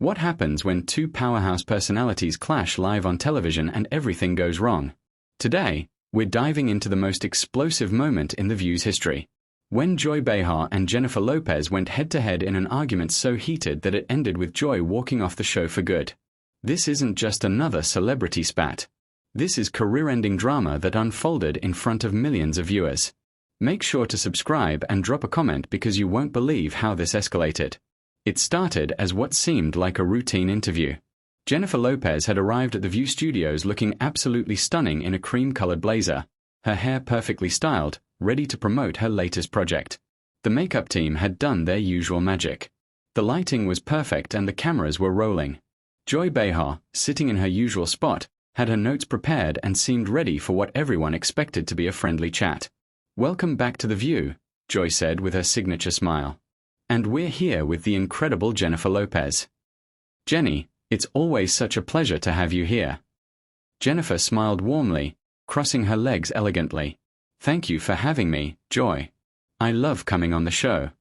What happens when two powerhouse personalities clash live on television and everything goes wrong? Today, we're diving into the most explosive moment in The View's history. When Joy Behar and Jennifer Lopez went head-to-head in an argument so heated that it ended with Joy walking off the show for good. This isn't just another celebrity spat. This is career-ending drama that unfolded in front of millions of viewers. Make sure to subscribe and drop a comment because you won't believe how this escalated. It started as what seemed like a routine interview. Jennifer Lopez had arrived at the View studios looking absolutely stunning in a cream-colored blazer, her hair perfectly styled, ready to promote her latest project. The makeup team had done their usual magic. The lighting was perfect and the cameras were rolling. Joy Behar, sitting in her usual spot, had her notes prepared and seemed ready for what everyone expected to be a friendly chat. "Welcome back to The View," Joy said with her signature smile. "And we're here with the incredible Jennifer Lopez. Jenny, it's always such a pleasure to have you here." Jennifer smiled warmly, crossing her legs elegantly. "Thank you for having me, Joy. I love coming on the show."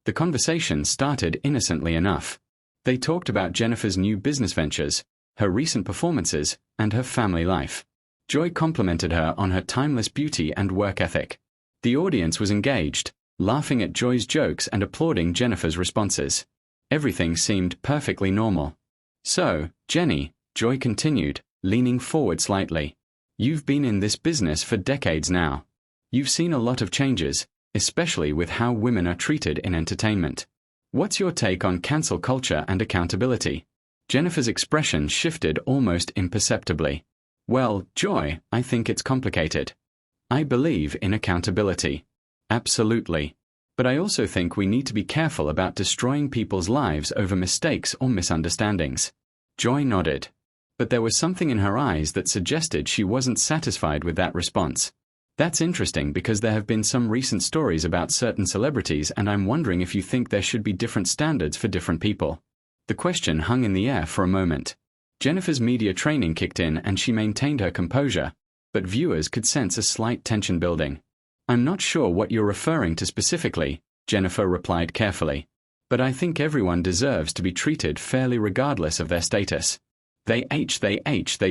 The conversation started innocently enough. They talked about Jennifer's new business ventures, her recent performances, and her family life. Joy complimented her on her timeless beauty and work ethic. The audience was engaged, laughing at Joy's jokes and applauding Jennifer's responses. Everything seemed perfectly normal. "So, Jenny," Joy continued, leaning forward slightly, "you've been in this business for decades now. You've seen a lot of changes, especially with how women are treated in entertainment. What's your take on cancel culture and accountability?" Jennifer's expression shifted almost imperceptibly. "Well, Joy, I think it's complicated. I believe in accountability. Absolutely. But I also think we need to be careful about destroying people's lives over mistakes or misunderstandings." Joy nodded. But there was something in her eyes that suggested she wasn't satisfied with that response. "That's interesting because there have been some recent stories about certain celebrities and I'm wondering if you think there should be different standards for different people." The question hung in the air for a moment. Jennifer's media training kicked in and she maintained her composure, but viewers could sense a slight tension building. "I'm not sure what you're referring to specifically," Jennifer replied carefully. "But I think everyone deserves to be treated fairly regardless of their status." They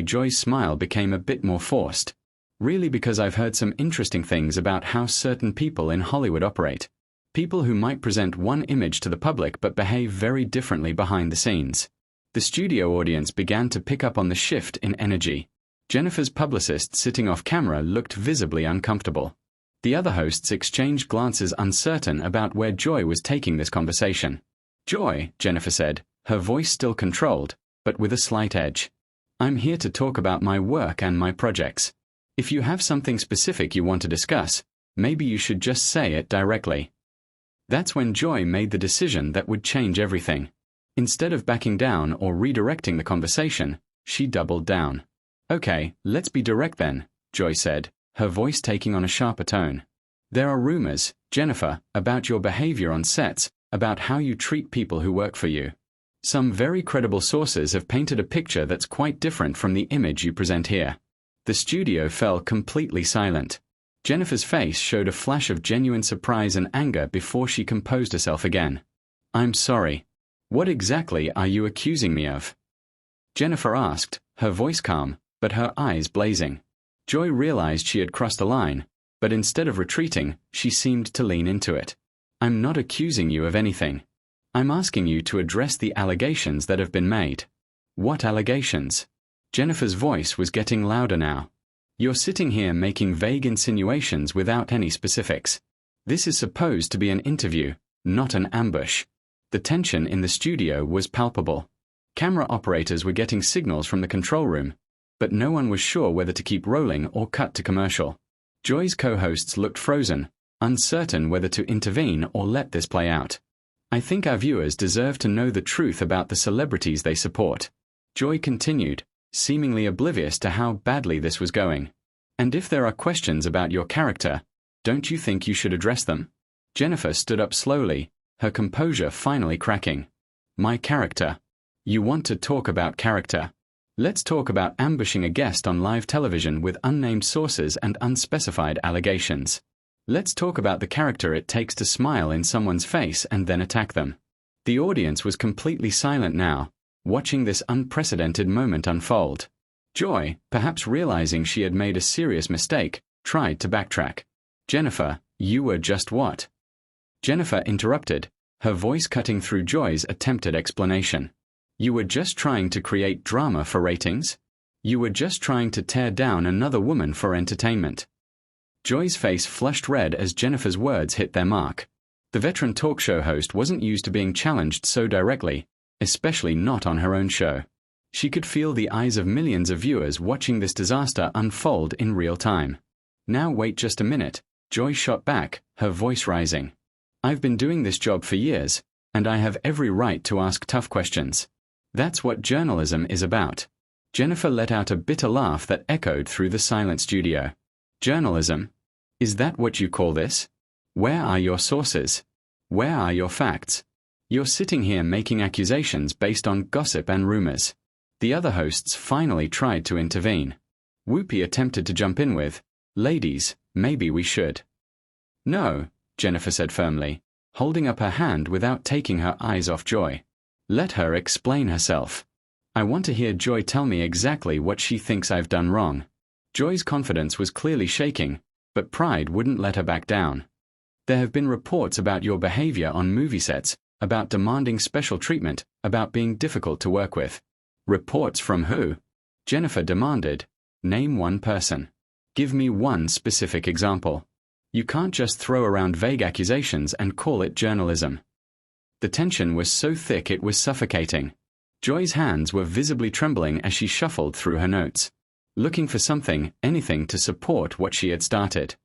Joy's smile became a bit more forced. "Really, because I've heard some interesting things about how certain people in Hollywood operate. People who might present one image to the public but behave very differently behind the scenes." The studio audience began to pick up on the shift in energy. Jennifer's publicist sitting off camera looked visibly uncomfortable. The other hosts exchanged glances uncertain about where Joy was taking this conversation. "Joy," Jennifer said, her voice still controlled, but with a slight edge. "I'm here to talk about my work and my projects. If you have something specific you want to discuss, maybe you should just say it directly." That's when Joy made the decision that would change everything. Instead of backing down or redirecting the conversation, she doubled down. "Okay, let's be direct then," Joy said, her voice taking on a sharper tone. "There are rumors, Jennifer, about your behavior on sets, about how you treat people who work for you. Some very credible sources have painted a picture that's quite different from the image you present here." The studio fell completely silent. Jennifer's face showed a flash of genuine surprise and anger before she composed herself again. "I'm sorry. What exactly are you accusing me of?" Jennifer asked, her voice calm, but her eyes blazing. Joy realized she had crossed a line, but instead of retreating, she seemed to lean into it. "I'm not accusing you of anything. I'm asking you to address the allegations that have been made." "What allegations?" Jennifer's voice was getting louder now. "You're sitting here making vague insinuations without any specifics. This is supposed to be an interview, not an ambush." The tension in the studio was palpable. Camera operators were getting signals from the control room, but no one was sure whether to keep rolling or cut to commercial. Joy's co-hosts looked frozen, uncertain whether to intervene or let this play out. "I think our viewers deserve to know the truth about the celebrities they support," Joy continued, seemingly oblivious to how badly this was going. "And if there are questions about your character, don't you think you should address them?" Jennifer stood up slowly, her composure finally cracking. "My character. You want to talk about character. Let's talk about ambushing a guest on live television with unnamed sources and unspecified allegations. Let's talk about the character it takes to smile in someone's face and then attack them." The audience was completely silent now, watching this unprecedented moment unfold. Joy, perhaps realizing she had made a serious mistake, tried to backtrack. "Jennifer, you were just what?" Jennifer interrupted, her voice cutting through Joy's attempted explanation. "You were just trying to create drama for ratings? You were just trying to tear down another woman for entertainment." Joy's face flushed red as Jennifer's words hit their mark. The veteran talk show host wasn't used to being challenged so directly, especially not on her own show. She could feel the eyes of millions of viewers watching this disaster unfold in real time. "Now wait just a minute," Joy shot back, her voice rising. "I've been doing this job for years, and I have every right to ask tough questions. That's what journalism is about." Jennifer let out a bitter laugh that echoed through the silent studio. "Journalism? Is that what you call this? Where are your sources? Where are your facts? You're sitting here making accusations based on gossip and rumors." The other hosts finally tried to intervene. Whoopi attempted to jump in with, "Ladies, maybe we should." "No," Jennifer said firmly, holding up her hand without taking her eyes off Joy. "Let her explain herself. I want to hear Joy tell me exactly what she thinks I've done wrong." Joy's confidence was clearly shaking, but pride wouldn't let her back down. "There have been reports about your behavior on movie sets, about demanding special treatment, about being difficult to work with." "Reports from who?" Jennifer demanded. "Name one person. Give me one specific example. You can't just throw around vague accusations and call it journalism." The tension was so thick it was suffocating. Joy's hands were visibly trembling as she shuffled through her notes, looking for something, anything to support what she had started.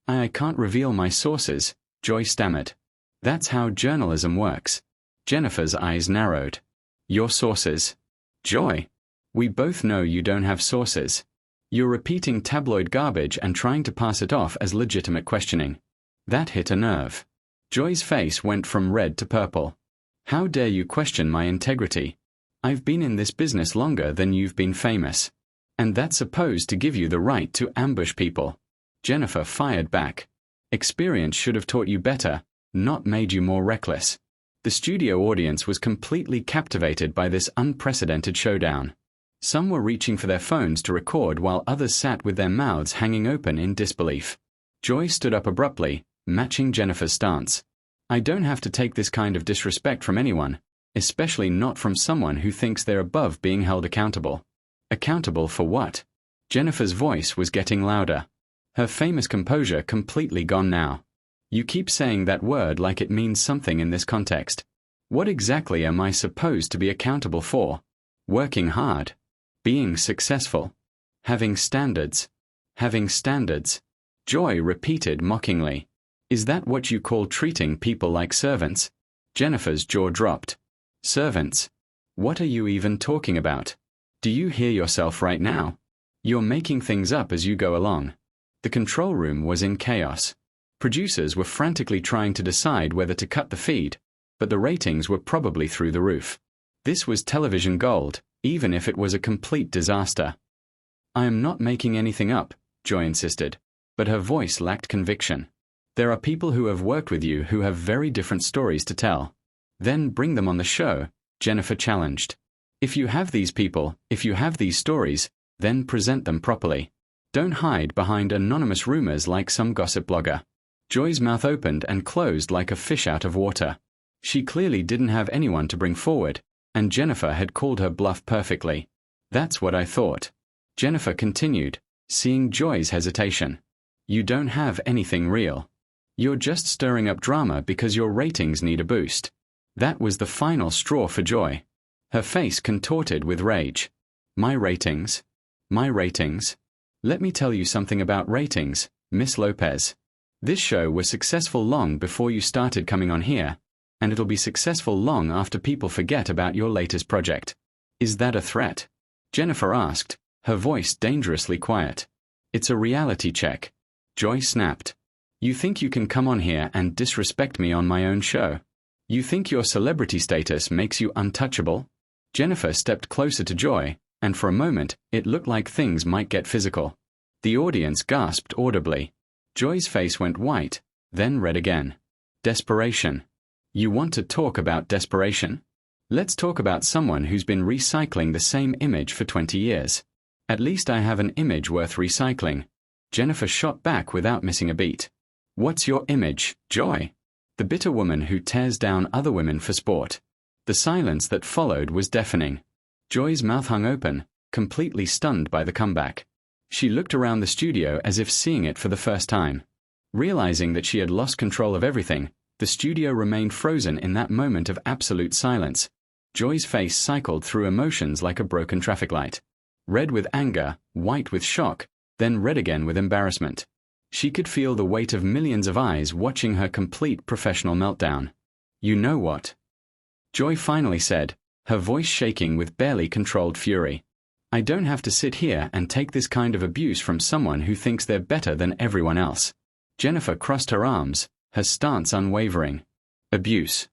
"I can't reveal my sources," Joy stammered. "That's how journalism works." Jennifer's eyes narrowed. "Your sources?" "Joy, we both know you don't have sources. You're repeating tabloid garbage and trying to pass it off as legitimate questioning." That hit a nerve. Joy's face went from red to purple. "How dare you question my integrity? I've been in this business longer than you've been famous. And that's supposed to give you the right to ambush people." Jennifer fired back. "Experience should have taught you better, not made you more reckless." The studio audience was completely captivated by this unprecedented showdown. Some were reaching for their phones to record while others sat with their mouths hanging open in disbelief. Joy stood up abruptly, matching Jennifer's stance. "I don't have to take this kind of disrespect from anyone, especially not from someone who thinks they're above being held accountable." "Accountable for what?" Jennifer's voice was getting louder. Her famous composure completely gone now. "You keep saying that word like it means something in this context. What exactly am I supposed to be accountable for? Working hard? Being successful? Having standards? Having standards?" Joy repeated mockingly. "Is that what you call treating people like servants?" Jennifer's jaw dropped. "Servants? What are you even talking about? Do you hear yourself right now? You're making things up as you go along." The control room was in chaos. Producers were frantically trying to decide whether to cut the feed, but the ratings were probably through the roof. This was television gold, even if it was a complete disaster. "I am not making anything up," Joy insisted, but her voice lacked conviction. "There are people who have worked with you who have very different stories to tell. Then bring them on the show," Jennifer challenged. "If you have these people, if you have these stories, then present them properly. Don't hide behind anonymous rumors like some gossip blogger." Joy's mouth opened and closed like a fish out of water. She clearly didn't have anyone to bring forward, and Jennifer had called her bluff perfectly. "That's what I thought." Jennifer continued, seeing Joy's hesitation. "You don't have anything real. You're just stirring up drama because your ratings need a boost." That was the final straw for Joy. Her face contorted with rage. "My ratings? My ratings? Let me tell you something about ratings, Miss Lopez. This show was successful long before you started coming on here, and it'll be successful long after people forget about your latest project." "Is that a threat?" Jennifer asked, her voice dangerously quiet. "It's a reality check," Joy snapped. "You think you can come on here and disrespect me on my own show? You think your celebrity status makes you untouchable?" Jennifer stepped closer to Joy, and for a moment, it looked like things might get physical. The audience gasped audibly. Joy's face went white, then red again. "Desperation. You want to talk about desperation? Let's talk about someone who's been recycling the same image for 20 years. At least I have an image worth recycling. Jennifer shot back without missing a beat. What's your image, Joy? The bitter woman who tears down other women for sport. The silence that followed was deafening. Joy's mouth hung open, completely stunned by the comeback. She looked around the studio as if seeing it for the first time. Realizing that she had lost control of everything, the studio remained frozen in that moment of absolute silence. Joy's face cycled through emotions like a broken traffic light. Red with anger, white with shock, then red again with embarrassment. She could feel the weight of millions of eyes watching her complete professional meltdown. You know what? Joy finally said, her voice shaking with barely controlled fury. I don't have to sit here and take this kind of abuse from someone who thinks they're better than everyone else. Jennifer crossed her arms, her stance unwavering. Abuse.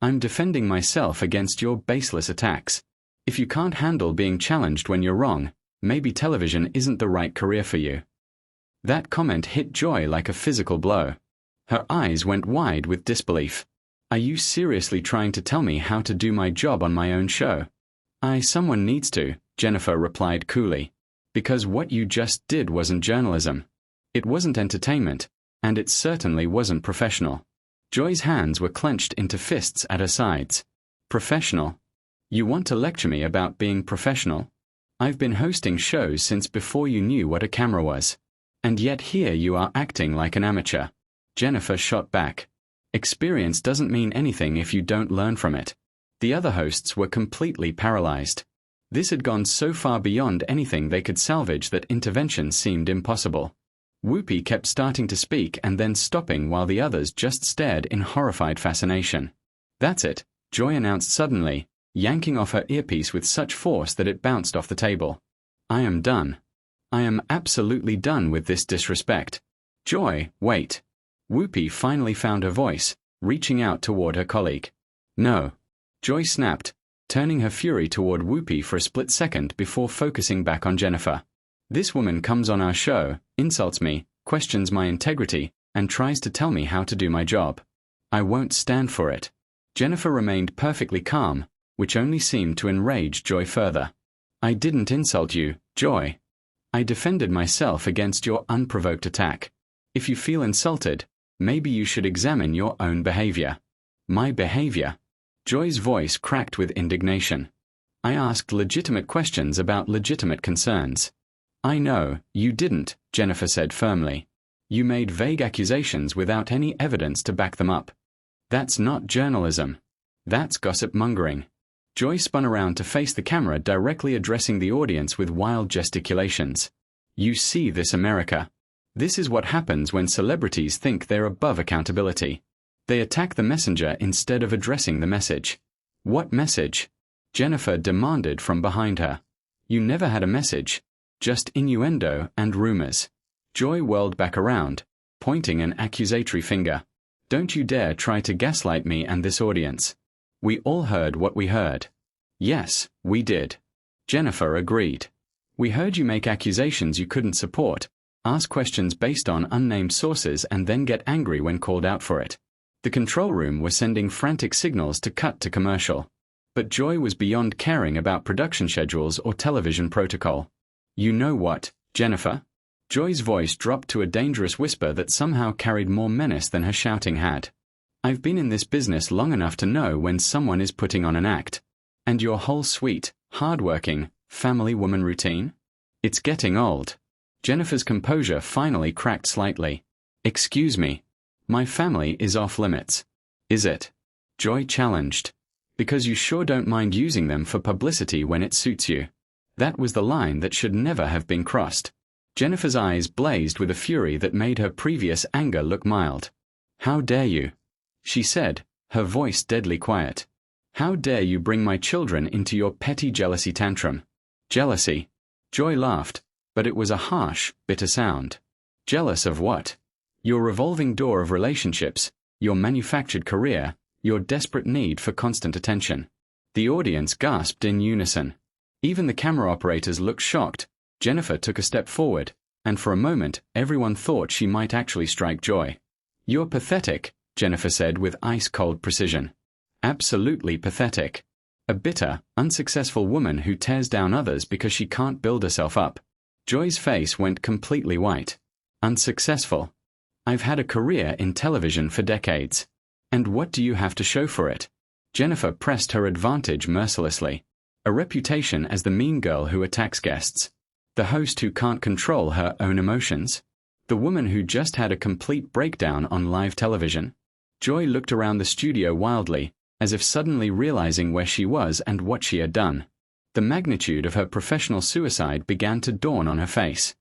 I'm defending myself against your baseless attacks. If you can't handle being challenged when you're wrong, maybe television isn't the right career for you. That comment hit Joy like a physical blow. Her eyes went wide with disbelief. Are you seriously trying to tell me how to do my job on my own show? Someone needs to, Jennifer replied coolly. Because what you just did wasn't journalism. It wasn't entertainment, and it certainly wasn't professional. Joy's hands were clenched into fists at her sides. Professional? You want to lecture me about being professional? I've been hosting shows since before you knew what a camera was. And yet here you are acting like an amateur. Jennifer shot back. Experience doesn't mean anything if you don't learn from it. The other hosts were completely paralyzed. This had gone so far beyond anything they could salvage that intervention seemed impossible. Whoopi kept starting to speak and then stopping while the others just stared in horrified fascination. That's it, Joy announced suddenly, yanking off her earpiece with such force that it bounced off the table. I am done. I am absolutely done with this disrespect. Joy, wait. Whoopi finally found her voice, reaching out toward her colleague. No. Joy snapped, turning her fury toward Whoopi for a split second before focusing back on Jennifer. This woman comes on our show, insults me, questions my integrity, and tries to tell me how to do my job. I won't stand for it. Jennifer remained perfectly calm, which only seemed to enrage Joy further. I didn't insult you, Joy. I defended myself against your unprovoked attack. If you feel insulted, maybe you should examine your own behavior. My behavior? Joy's voice cracked with indignation. I asked legitimate questions about legitimate concerns. I know, you didn't, Jennifer said firmly. You made vague accusations without any evidence to back them up. That's not journalism. That's gossip-mongering. Joy spun around to face the camera, directly addressing the audience with wild gesticulations. You see this, America. This is what happens when celebrities think they're above accountability. They attack the messenger instead of addressing the message. What message? Jennifer demanded from behind her. You never had a message. Just innuendo and rumors. Joy whirled back around, pointing an accusatory finger. Don't you dare try to gaslight me and this audience. We all heard what we heard. Yes, we did. Jennifer agreed. We heard you make accusations you couldn't support, ask questions based on unnamed sources, and then get angry when called out for it. The control room was sending frantic signals to cut to commercial. But Joy was beyond caring about production schedules or television protocol. You know what, Jennifer? Joy's voice dropped to a dangerous whisper that somehow carried more menace than her shouting had. I've been in this business long enough to know when someone is putting on an act. And your whole sweet, hard-working, family woman routine? It's getting old. Jennifer's composure finally cracked slightly. Excuse me. My family is off limits. Is it? Joy challenged. Because you sure don't mind using them for publicity when it suits you. That was the line that should never have been crossed. Jennifer's eyes blazed with a fury that made her previous anger look mild. How dare you? She said, her voice deadly quiet. How dare you bring my children into your petty jealousy tantrum? Jealousy? Joy laughed, but it was a harsh, bitter sound. Jealous of what? Your revolving door of relationships, your manufactured career, your desperate need for constant attention. The audience gasped in unison. Even the camera operators looked shocked. Jennifer took a step forward, and for a moment, everyone thought she might actually strike Joy. You're pathetic, Jennifer said with ice-cold precision. Absolutely pathetic. A bitter, unsuccessful woman who tears down others because she can't build herself up. Joy's face went completely white. Unsuccessful. I've had a career in television for decades. And what do you have to show for it? Jennifer pressed her advantage mercilessly. A reputation as the mean girl who attacks guests. The host who can't control her own emotions. The woman who just had a complete breakdown on live television. Joy looked around the studio wildly, as if suddenly realizing where she was and what she had done. The magnitude of her professional suicide began to dawn on her face.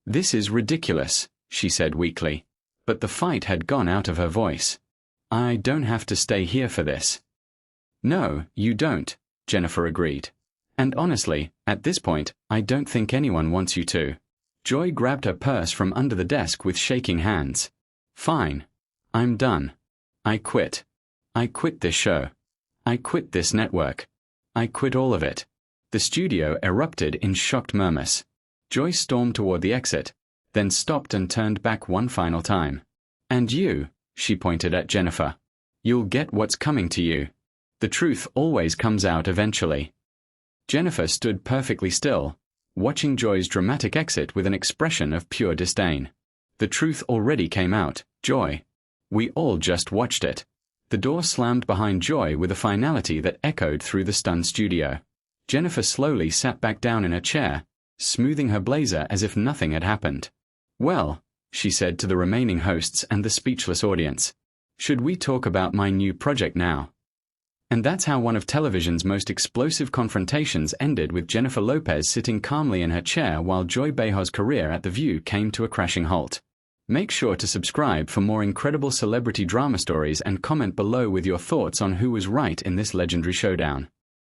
"This is ridiculous," she said weakly. But the fight had gone out of her voice. "I don't have to stay here for this." "No, you don't," Jennifer agreed. "And honestly, at this point, I don't think anyone wants you to." Joy grabbed her purse from under the desk with shaking hands. "Fine. I'm done. I quit. I quit this show. I quit this network. I quit all of it." The studio erupted in shocked murmurs. Joy stormed toward the exit, then stopped and turned back one final time. "And you," she pointed at Jennifer. "You'll get what's coming to you. The truth always comes out eventually." Jennifer stood perfectly still, watching Joy's dramatic exit with an expression of pure disdain. The truth already came out, Joy. We all just watched it. The door slammed behind Joy with a finality that echoed through the stunned studio. Jennifer slowly sat back down in her chair, smoothing her blazer as if nothing had happened. "Well," she said to the remaining hosts and the speechless audience, "should we talk about my new project now?" And that's how one of television's most explosive confrontations ended, with Jennifer Lopez sitting calmly in her chair while Joy Behar's career at The View came to a crashing halt. Make sure to subscribe for more incredible celebrity drama stories and comment below with your thoughts on who was right in this legendary showdown.